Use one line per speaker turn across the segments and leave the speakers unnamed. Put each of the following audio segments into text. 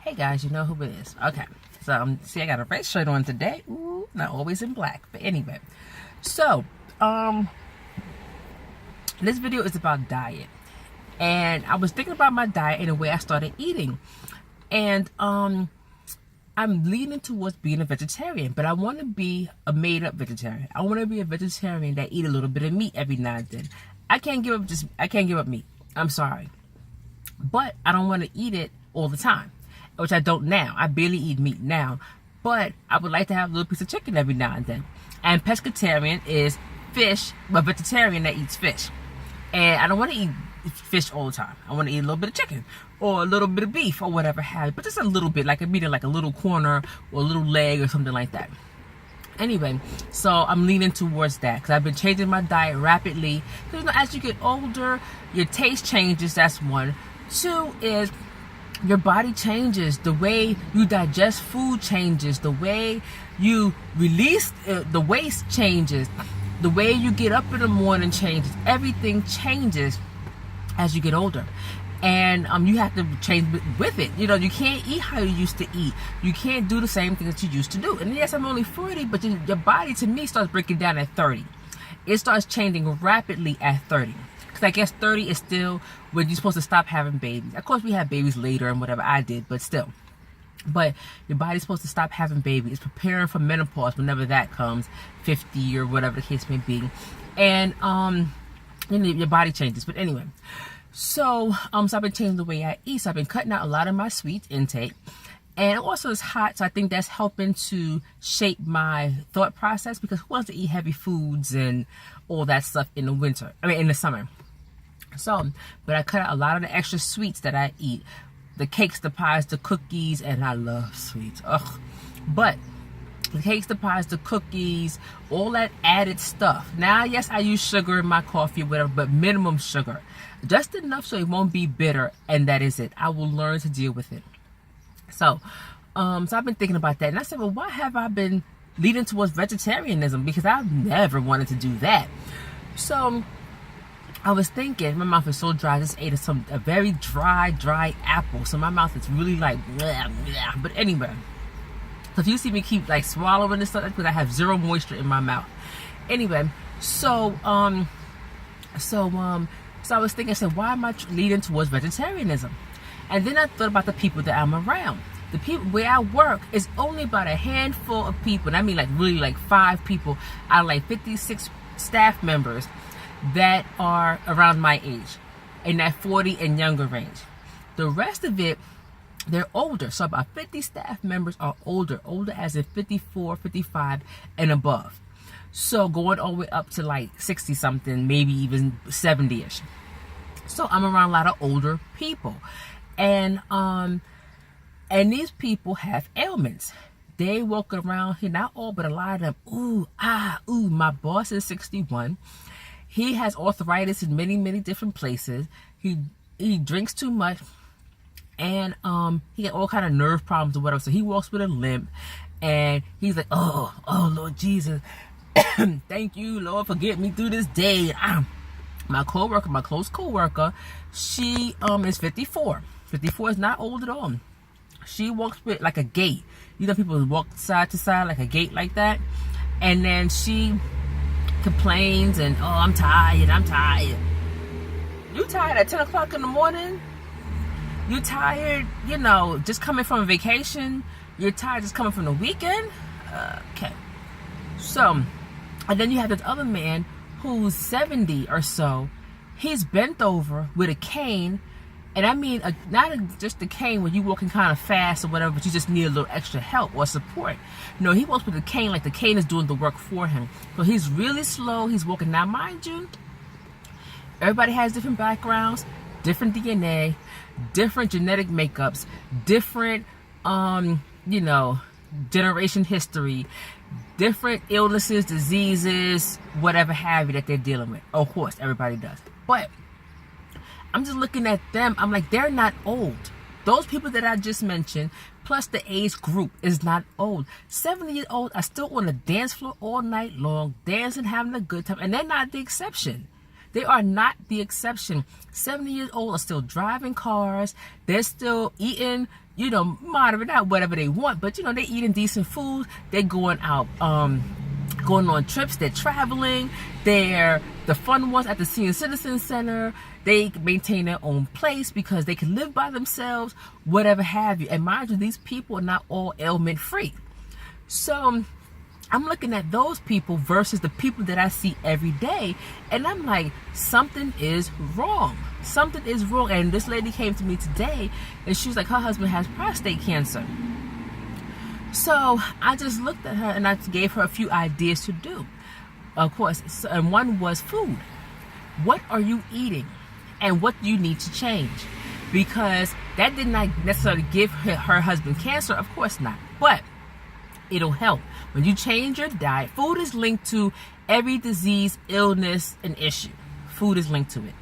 Hey guys, you know who it is. Okay, so see, I got a red shirt on today. Ooh, not always in black, but anyway. So, this video is about diet, and I was thinking about my diet and the way I started eating, and I'm leaning towards being a vegetarian, but I want to be a made-up vegetarian. I want to be a vegetarian that eat a little bit of meat every now and then. I can't give up meat. I'm sorry, but I don't want to eat it all the time, which I don't now. I barely eat meat now, but I would like to have a little piece of chicken every now and then. And pescatarian is fish, but vegetarian that eats fish. And I don't want to eat fish all the time. I want to eat a little bit of chicken or a little bit of beef or whatever have you, but just a little bit, like I'm eating like a little corner or a little leg or something like that. Anyway, so I'm leaning towards that because I've been changing my diet rapidly. Because, as you get older, your taste changes. That's one. Two is your body changes. The way you digest food changes. The way you release the waste changes. The way you get up in the morning changes. Everything changes as you get older. And you have to change with it. You know, you can't eat how you used to eat. You can't do the same thing that you used to do. And yes, I'm only 40, but your body, to me, starts breaking down at 30. It starts changing rapidly at 30. Because I guess 30 is still when you're supposed to stop having babies. Of course, we have babies later and whatever. I did, but still. But your body's supposed to stop having babies. It's preparing for menopause whenever that comes, 50 or whatever the case may be. And your body changes. But anyway. So I've been changing the way I eat. So I've been cutting out a lot of my sweet intake. And also it's hot, so I think that's helping to shape my thought process, because who wants to eat heavy foods and all that stuff in the summer. So, but I cut out a lot of the extra sweets that I eat. The cakes, the pies, the cookies, and I love sweets. Ugh. But the cakes, the pies, the cookies, all that added stuff. Now, yes, I use sugar in my coffee or whatever, but minimum sugar. Just enough so it won't be bitter, and that is it. I will learn to deal with it. So I've been thinking about that, and I said, well, why have I been leading towards vegetarianism? Because I've never wanted to do that. So I was thinking, my mouth is so dry. I just ate a very dry apple, so my mouth is really like blah, blah. But anyway, so if you see me keep like swallowing this stuff, that's because I have zero moisture in my mouth. Anyway, so I was thinking, I said, why am I leading towards vegetarianism? And then I thought about the people that I'm around. The people where I work is only about a handful of people. And I mean like really like 5 people out of like 56 staff members that are around my age, in that 40 and younger range. The rest of it, they're older. So about 50 staff members are older as in 54, 55 and above. So going all the way up to like 60 something, maybe even 70ish. So I'm around a lot of older people. And these people have ailments. They walk around here, not all, but a lot of them. My boss is 61. He has arthritis in many, many different places. He drinks too much. And he got all kind of nerve problems or whatever. So he walks with a limp. And he's like, oh Lord Jesus. Thank you, Lord, for getting me through this day. My close co-worker, she is 54. 54 is not old at all. She walks with like a gait. You know, people walk side to side like a gait like that. And then she complains and, I'm tired. You tired at 10 o'clock in the morning? You tired, just coming from a vacation? You're tired just coming from the weekend? Okay. So, and then you have this other man who's 70 or so. He's bent over with a cane. And I mean, not just a cane where you walking kind of fast or whatever, but you just need a little extra help or support. No, he walks with a cane like the cane is doing the work for him. So he's really slow. He's walking. Now, mind you, everybody has different backgrounds, different DNA, different genetic makeups, different, generation history, different illnesses, diseases, whatever have you that they're dealing with. Of course, everybody does. But I'm just looking at them. I'm like, they're not old. Those people that I just mentioned, plus the age group, is not old. 70-year-olds are still on the dance floor all night long, dancing, having a good time. And they're not the exception. They are not the exception. 70 years old are still driving cars. They're still eating, moderate, not whatever they want, but they're eating decent food. They're going out, going on trips. They're traveling. They're the fun ones at the Senior Citizen Center. They maintain their own place because they can live by themselves, whatever have you. And mind you, these people are not all ailment free. So I'm looking at those people versus the people that I see every day, and I'm like, something is wrong. Something is wrong. And this lady came to me today, and she was like, her husband has prostate cancer. So I just looked at her, and I gave her a few ideas to do, of course. And one was food. What are you eating? And what do you need to change? Because that did not necessarily give her husband cancer, of course not. But it'll help. When you change your diet, food is linked to every disease, illness, and issue. Food is linked to it.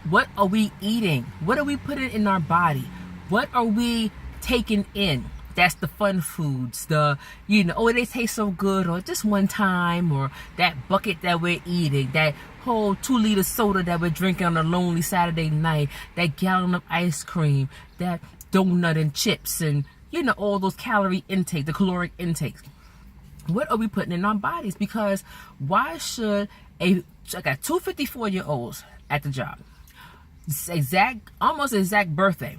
What are we eating? What are we putting in our body? What are we taking in? That's the fun foods, oh, they taste so good, or just one time, or that bucket that we're eating, that whole 2-liter soda that we're drinking on a lonely Saturday night, that gallon of ice cream, that donut and chips, and all those calorie intake, the caloric intakes. What are we putting in our bodies? Because why should I got two 54-year-olds at the job, almost exact birthday.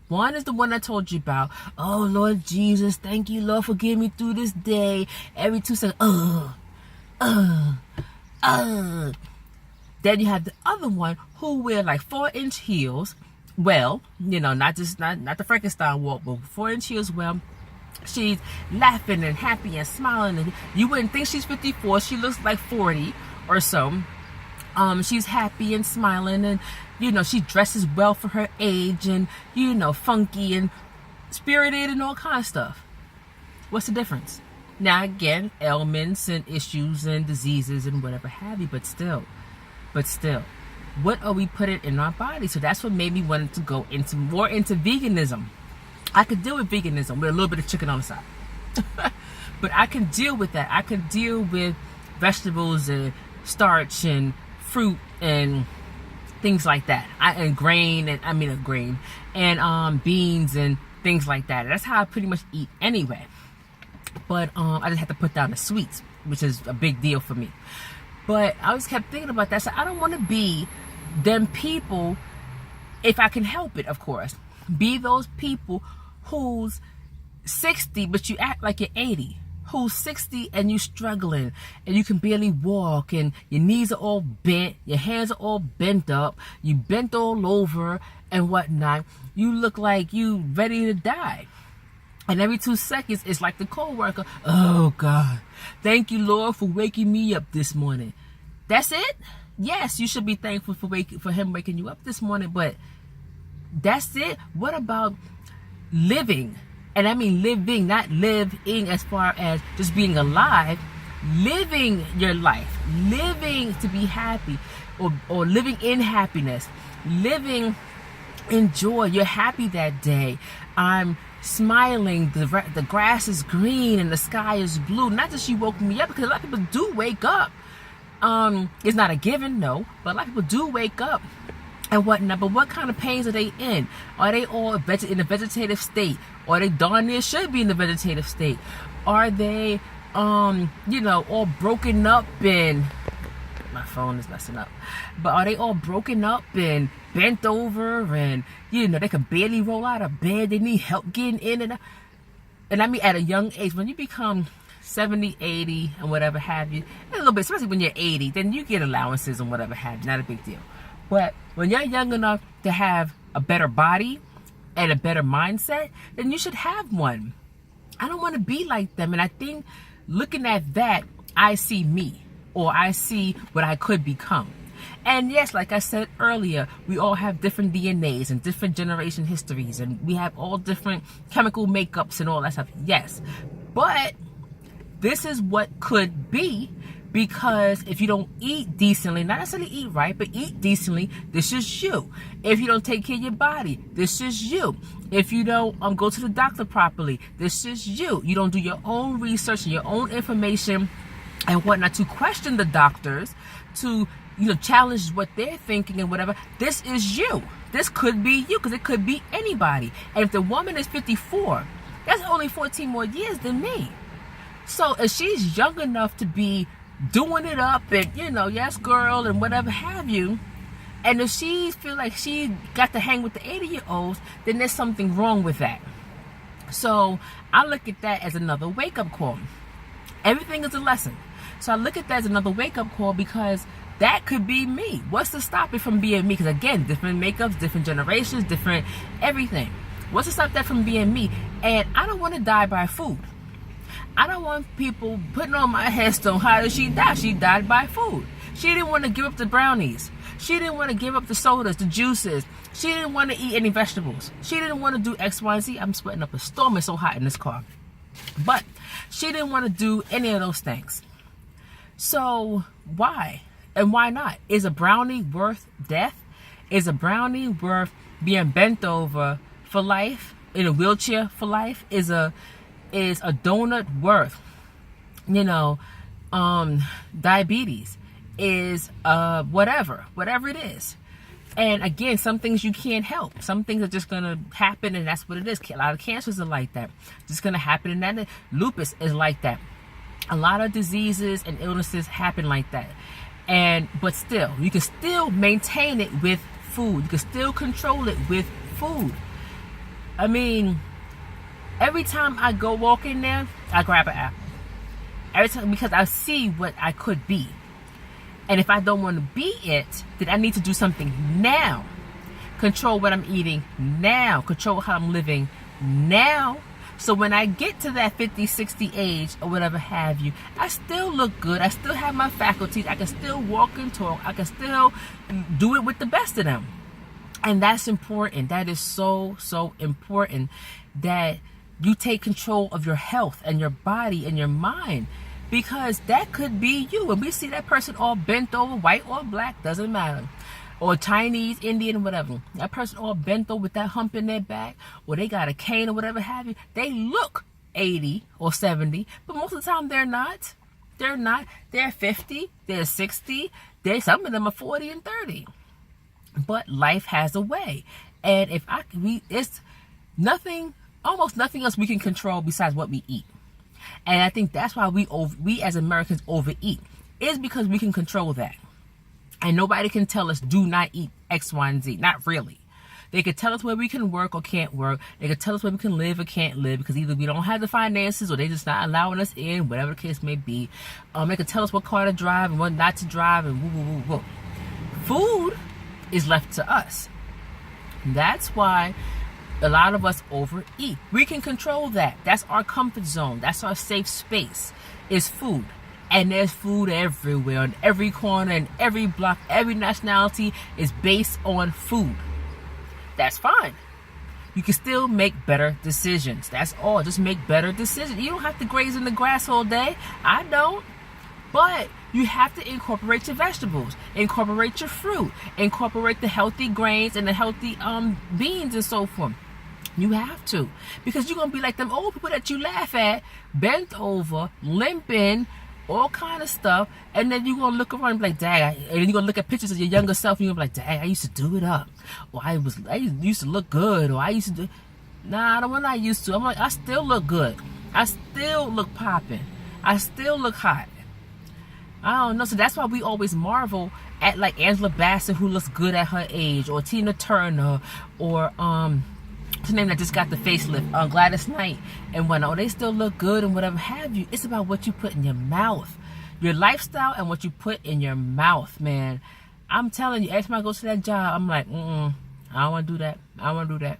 One is the one I told you about. Oh, Lord Jesus, thank you, Lord, for getting me through this day. Every 2 seconds, Then you have the other one who wear like 4-inch heels. Well, not the Frankenstein walk, but 4-inch heels. Well, she's laughing and happy and smiling, and you wouldn't think she's 54. She looks like 40 or so. She's happy and smiling, and she dresses well for her age, and funky and spirited and all kinds of stuff. What's the difference? Now again, ailments and issues and diseases and whatever have you, but still, what are we putting in our body? So that's what made me want to go more into veganism. I could deal with veganism with a little bit of chicken on the side. But I can deal with that. I can deal with vegetables and starch and fruit and things like that. And grain, and beans and things like that. That's how I pretty much eat anyway. But I just had to put down the sweets, which is a big deal for me. But I just kept thinking about that. So I don't want to be them people, if I can help it, of course. Be those people who's 60, but you act like you're 80. Who's 60 and you struggling, and you can barely walk, and your knees are all bent, your hands are all bent up, you bent all over and whatnot. You look like you ready to die. And every 2 seconds, it's like the co-worker, oh God, thank you, Lord, for waking me up this morning. That's it? Yes, you should be thankful for him waking you up this morning, but that's it? What about living? And I mean living, not living as far as just being alive. Living your life, living to be happy, or living in happiness, living in joy. You're happy that day. I'm smiling, the grass is green and the sky is blue. Not that she woke me up, because a lot of people do wake up. It's not a given, no, but a lot of people do wake up and whatnot. But what kind of pains are they in? Are they all in a vegetative state? Or they darn near should be in the vegetative state? Are they all broken up, and my phone is messing up, but are they all broken up and bent over, and they can barely roll out of bed? They need help getting in and out. And I mean at a young age. When you become 70, 80 and whatever have you, a little bit, especially when you're 80, then you get allowances and whatever have you, not a big deal. But when you're young enough to have a better body and a better mindset, then you should have one. I don't want to be like them. And I think looking at that, I see me, or I see what I could become. And yes, like I said earlier, we all have different DNAs and different generation histories, and we have all different chemical makeups and all that stuff. Yes, but this is what could be, because if you don't eat decently, not necessarily eat right, but eat decently, this is you. If you don't take care of your body, this is you. If you don't go to the doctor properly, this is you. You don't do your own research and your own information and whatnot to question the doctors, to challenge what they're thinking and whatever. This is you. This could be you, because it could be anybody. And if the woman is 54, that's only 14 more years than me. So if she's young enough to be doing it up and, yes, girl, and whatever have you, and if she feel like she got to hang with the 80-year-olds, then there's something wrong with that. So I look at that as another wake-up call. Everything is a lesson. So I look at that as another wake-up call, because that could be me. What's to stop it from being me? Because again, different makeups, different generations, different everything. What's to stop that from being me? And I don't want to die by food. I don't want people putting on my headstone, how did she die? She died by food. She didn't want to give up the brownies. She didn't want to give up the sodas, the juices. She didn't want to eat any vegetables. She didn't want to do X, Y, and Z. I'm sweating up a storm. It's so hot in this car. But she didn't want to do any of those things. So why? And why not? Is a brownie worth death? Is a brownie worth being bent over for life, in a wheelchair for life? Is a donut worth, diabetes? Is whatever it is. And again, some things you can't help. Some things are just gonna happen, and that's what it is. A lot of cancers are like that. Just gonna happen, and that lupus is like that. A lot of diseases and illnesses happen like that. But still, you can still maintain it with food. You can still control it with food. I mean, every time I go walk in there, I grab an apple. Every time, because I see what I could be. And if I don't want to be it, then I need to do something now. Control what I'm eating now. Control how I'm living now. So when I get to that 50, 60 age or whatever have you, I still look good. I still have my faculties. I can still walk and talk. I can still do it with the best of them. And that's important. That is so, so important, that you take control of your health and your body and your mind, because that could be you. When we see that person all bent over, white or black, doesn't matter, or Chinese, Indian, whatever, that person all bent over with that hump in their back, or they got a cane or whatever have you, they look 80 or 70, but most of the time they're not. They're not. They're 50, they're 60, some of them are 40 and 30. But life has a way. And it's nothing, almost nothing else we can control besides what we eat. And I think that's why we as Americans overeat, is because we can control that. And nobody can tell us do not eat X, Y, and Z. Not really. They could tell us where we can work or can't work. They could tell us where we can live or can't live, because either we don't have the finances or they just not allowing us in, whatever the case may be. They could tell us what car to drive and what not to drive, and woo, woo, woo, woo. Food is left to us. That's why a lot of us overeat. We can control that. That's our comfort zone. That's our safe space, is food. And there's food everywhere, on every corner, and every block. Every nationality is based on food. That's fine. You can still make better decisions. That's all. Just make better decisions. You don't have to graze in the grass all day. I don't. But you have to incorporate your vegetables, incorporate your fruit, incorporate the healthy grains and the healthy beans and so forth. You have to. Because you're going to be like them old people that you laugh at, bent over, limping, all kind of stuff, and then you're going to look around and be like, dang, and then you're going to look at pictures of your younger self, and you're going to be like, dang, I used to do it up, or I used to look good, or I used to do, nah, the one I used to, I'm like, I still look good, I still look popping, I still look hot. I don't know. So that's why we always marvel at like Angela Bassett, who looks good at her age, or Tina Turner, or what's her name that just got the facelift, Gladys Knight, and whatnot. They still look good and whatever have you. It's about what you put in your mouth, your lifestyle, and what you put in your mouth, man. I'm telling you, every time I go to that job, I'm like, I don't want to do that. I don't want to do that.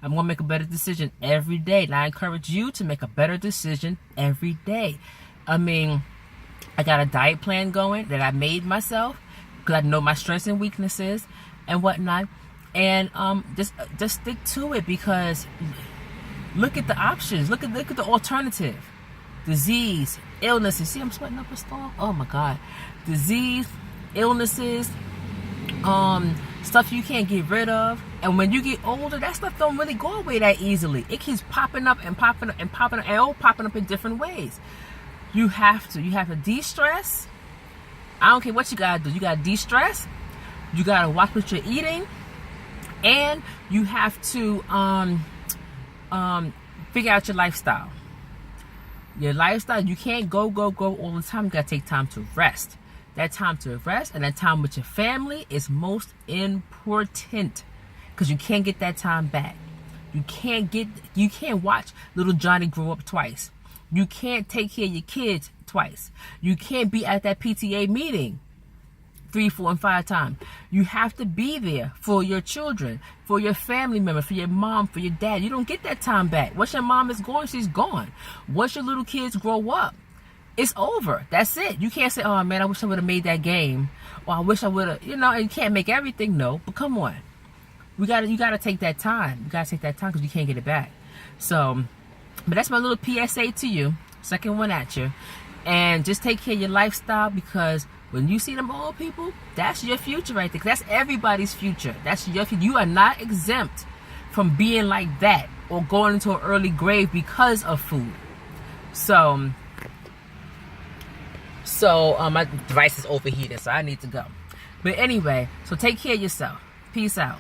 I'm going to make a better decision every day. And I encourage you to make a better decision every day. I mean, I got a diet plan going that I made myself, because I know my strengths and weaknesses and whatnot. And just stick to it, because look at the options. Look at the alternative. Disease, illnesses. See, I'm sweating up a storm. Oh my God. Disease, illnesses, stuff you can't get rid of. And when you get older, that stuff don't really go away that easily. It keeps popping up and popping up and popping up, and all popping up in different ways. You have to de-stress. I don't care what you gotta do. You gotta de-stress. You gotta watch what you're eating, and you have to figure out your lifestyle. Your lifestyle. You can't go all the time. You gotta take time to rest. That time to rest and that time with your family is most important, because you can't get that time back. You can't watch little Johnny grow up twice. You can't take care of your kids twice. You can't be at that PTA meeting 3, 4, and 5 times. You have to be there for your children, for your family member, for your mom, for your dad. You don't get that time back. Once your mom is gone, she's gone. Once your little kids grow up, it's over. That's it. You can't say, oh man, I wish I would have made that game, or I wish I would have, and you can't make everything. No, but come on. You gotta take that time. You gotta take that time, because you can't get it back. So, but that's my little PSA to you. Second one at you. And just take care of your lifestyle, because when you see them old people, that's your future right there. That's everybody's future. That's your future. You are not exempt from being like that or going into an early grave because of food. So my device is overheating, so I need to go. But anyway, so take care of yourself. Peace out.